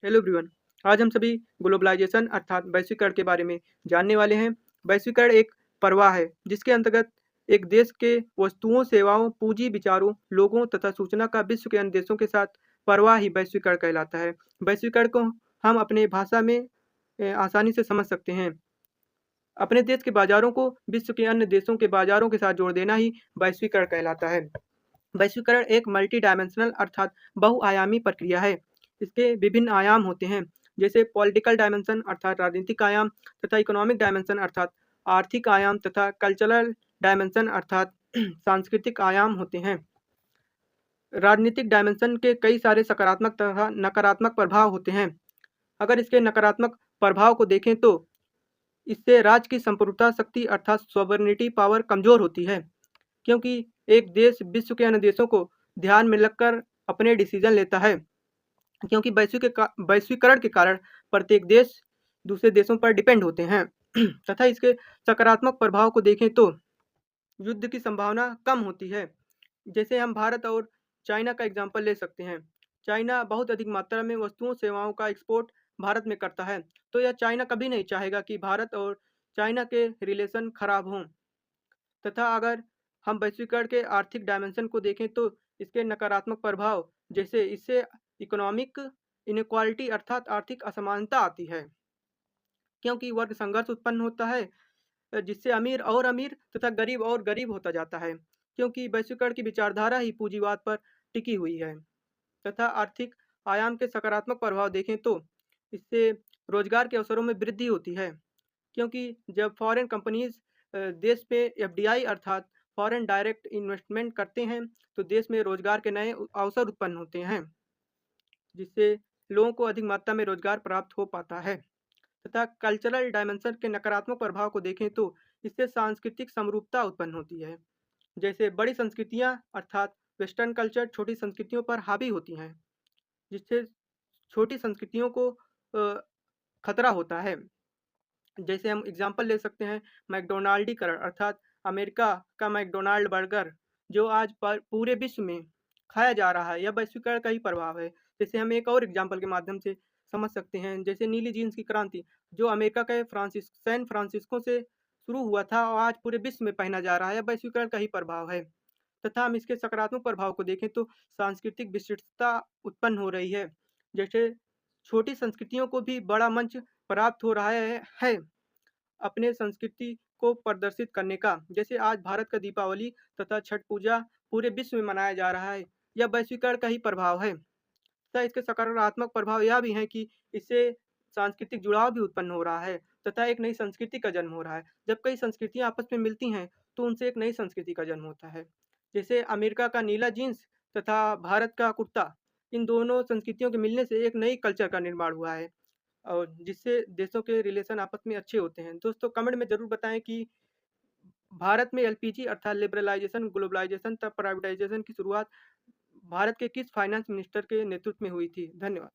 Hello everyone. आज हम सभी ग्लोबलाइजेशन अर्थात वैश्वीकरण के बारे में जानने वाले हैं। वैश्वीकरण एक प्रवाह है जिसके अंतर्गत एक देश के वस्तुओं, सेवाओं, पूंजी, विचारों, लोगों तथा सूचना का विश्व के अन्य देशों के साथ प्रवाह ही वैश्वीकरण कहलाता है। वैश्वीकरण को हम अपने भाषा में आसानी से समझ सकते हैं। अपने देश के बाजारों को विश्व के अन्य देशों के बाजारों के साथ जोड़ देना ही वैश्वीकरण कहलाता है। वैश्वीकरण एक मल्टी डायमेंशनल अर्थात बहुआयामी प्रक्रिया है। इसके विभिन्न आयाम होते हैं, जैसे पॉलिटिकल डायमेंशन अर्थात राजनीतिक आयाम तथा इकोनॉमिक डायमेंशन अर्थात आर्थिक आयाम तथा कल्चरल डायमेंशन अर्थात सांस्कृतिक आयाम होते हैं। राजनीतिक डायमेंशन के कई सारे सकारात्मक तथा नकारात्मक प्रभाव होते हैं। अगर इसके नकारात्मक प्रभाव को देखें तो इससे राज्य की संप्रभुता शक्ति अर्थात सॉवरेनिटी पावर कमजोर होती है, क्योंकि एक देश विश्व के अन्य देशों को ध्यान में रखकर अपने डिसीजन लेता है। क्योंकि वैश्वीकरण के कारण प्रत्येक देश दूसरे देशों पर डिपेंड होते हैं तथा इसके सकारात्मक प्रभाव को देखें तो युद्ध की संभावना कम होती है। जैसे हम भारत और चाइना का एग्जाम्पल ले सकते हैं। चाइना बहुत अधिक मात्रा में वस्तुओं सेवाओं का एक्सपोर्ट भारत में करता है, तो यह चाइना कभी नहीं चाहेगा कि भारत और चाइना के रिलेशन खराब हों। तथा अगर हम वैश्वीकरण के आर्थिक डायमेंशन को देखें तो इसके नकारात्मक प्रभाव, जैसे इससे इकोनॉमिक इनक्वालिटी अर्थात आर्थिक असमानता आती है, क्योंकि वर्ग संघर्ष उत्पन्न होता है, जिससे अमीर और अमीर तथा गरीब और गरीब होता जाता है, क्योंकि वैश्वीकरण की विचारधारा ही पूंजीवाद पर टिकी हुई है। तथा आर्थिक आयाम के सकारात्मक प्रभाव देखें तो इससे रोजगार के अवसरों में वृद्धि होती है, क्योंकि जब फॉरेन कंपनीज देश पे एफडीआई अर्थात फॉरेन डायरेक्ट इन्वेस्टमेंट करते हैं, तो देश में रोजगार के नए अवसर उत्पन्न होते हैं, जिससे लोगों को अधिक मात्रा में रोजगार प्राप्त हो पाता है। तथा कल्चरल डायमेंशन के नकारात्मक प्रभाव को देखें तो इससे सांस्कृतिक समरूपता उत्पन्न होती है। जैसे बड़ी संस्कृतियां अर्थात वेस्टर्न कल्चर छोटी संस्कृतियों पर हावी होती हैं, जिससे छोटी संस्कृतियों को खतरा होता है। जैसे हम एग्जांपल ले सकते हैं मैकडोनाल्डीकरण अर्थात अमेरिका का मैकडोनाल्ड बर्गर, जो आज पूरे विश्व में खाया जा रहा है, यह वैश्वीकरण का ही प्रभाव है। जैसे हम एक और एग्जांपल के माध्यम से समझ सकते हैं, जैसे नीली जीन्स की क्रांति, जो अमेरिका के सैन फ्रांसिस्को से शुरू हुआ था और आज पूरे विश्व में पहना जा रहा है, यह वैश्वीकरण का ही प्रभाव है। तथा हम इसके सकारात्मक प्रभाव को देखें तो सांस्कृतिक विशिष्टता उत्पन्न हो रही है। जैसे छोटी संस्कृतियों को भी बड़ा मंच प्राप्त हो रहा है अपने संस्कृति को प्रदर्शित करने का। जैसे आज भारत का दीपावली तथा छठ पूजा पूरे विश्व में मनाया जा रहा है, यह वैश्वीकरण का ही प्रभाव है। तथा इसके सकारात्मक प्रभाव यह भी हैं कि इससे सांस्कृतिक जुड़ाव भी उत्पन्न हो रहा है तथा एक नई संस्कृति का जन्म हो रहा है। जब कई संस्कृतियाँ आपस में मिलती हैं, तो उनसे एक नई संस्कृति का जन्म होता है। जैसे अमेरिका का नीला जीन्स तथा भारत का कुर्ता, इन दोनों संस्कृतियों के मिलने से एक नई कल्चर का निर्माण हुआ है और जिससे देशों के रिलेशन आपस में अच्छे होते हैं। दोस्तों कमेंट में ज़रूर बताएँ कि भारत में एलपीजी अर्थात लिबरलाइजेशन, ग्लोबलाइजेशन तथा प्राइवेटाइजेशन की शुरुआत भारत के किस फाइनेंस मिनिस्टर के नेतृत्व में हुई थी? धन्यवाद।